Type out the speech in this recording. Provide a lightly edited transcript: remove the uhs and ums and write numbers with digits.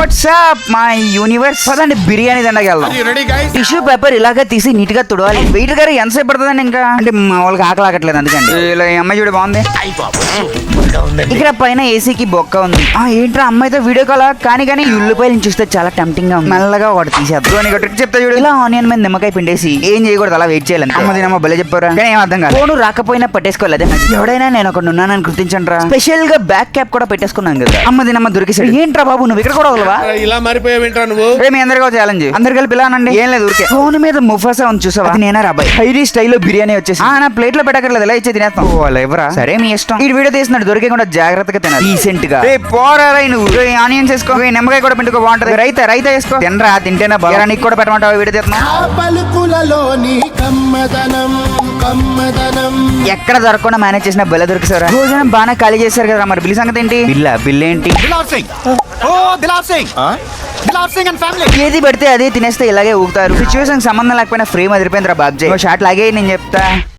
WhatsApp my universe. పదండి బిర్యానీ దండకి వెళ్దాం. Tissue paper ఇలాగే తీసి నీట్ గా తుడవాలి. వెయిటర్ గారు ఎంతసేపు పడుతుందండి? ఇంకా అంటే మా వాళ్ళకి ఆకలి ఆగట్లేదు అందుకండి. ఇలా ఈ అమ్మాయి చూడ బాగుంది. ఇక్కడ పైన ఏసీకి బొక్క ఉంది. ఏంట్రా అమ్మాయితో వీడియో కాల్? కానీ ఉల్లిపాయలు చూస్తే చాలా టెంప్టింగ్ గా ఉంది. మెల్లగా వాడు తీసేద్దాం. ట్రిక్ చెప్తా చూడు. ఇలా ఆనియన్ మీద నిమ్మకాయ పిండేసి ఏం చేయకూడదు, అలా వెయిట్ చేయాలి. అమ్మ భలే చెప్పారా, కానీ ఏం అర్థం కాదు. ఫోన్ రాకపోయినా పట్టేసుకోలేదు. ఎవడైనా నేను ఒకటి ఉన్నానని గుర్తించండి రా. స్పెషల్ గా బ్యాక్ క్యాప్ కూడా పెట్టేసుకున్నాను కదా. అమ్మ దొరికేసాడు. ఏంట్రా బాబు నువ్వు ఇక్కడ కూడా వదలవా? ఇలా మారిపోయావేంట్రా నువ్వు? మీ అందరికీ ఛాలెంజ్. అందరు కలిపి పిలానండి. ఏం లేదు ఊరికే. ఫోన్ మీద ముఫాసా ఉంది చూసావా? నేనా రాబాయ్ హైరీ స్టైల్లో బిర్యానీ వచ్చేసి నా ప్లేట్ లో పెట్టకర్లేదు, ఎలా ఇచ్చే తినేస్తాం. ఎవరా సరే మీ ఇష్టం. ఈ వీడియో తీసినాడు దొరికే జాగ్రత్తగా తినాలి. రీసెంట్ గా పోరారా నువ్వు. ఆనియన్స్ వేసుకో, నిమ్మకాయ కూడా పిండుకో, బాగుంటది. రైతా వేసుకో. తినరా, తింటేనా బాగా. నీకు కూడా పెట్టమంటావు వీడియో తీస్తున్నా. ఎక్కడ దొరకకుండా మేనేజ్ చేసిన బిల్ల దొరికిసారా? భోజనం బాగా ఖాళీ చేశారు కదా, మరి బిల్ సంగతి ఏంటి? బిల్ ఏంటి? ఏది పెడితే అదే తినేస్తే ఇలాగే ఊగుతారు. సిచ్యువేషన్ సంబంధం లేకపోయినా ఫ్రేమ్ అదిరిపోయిందిరా బాబ్జీ. షాట్ లాగే నేను చెప్తా.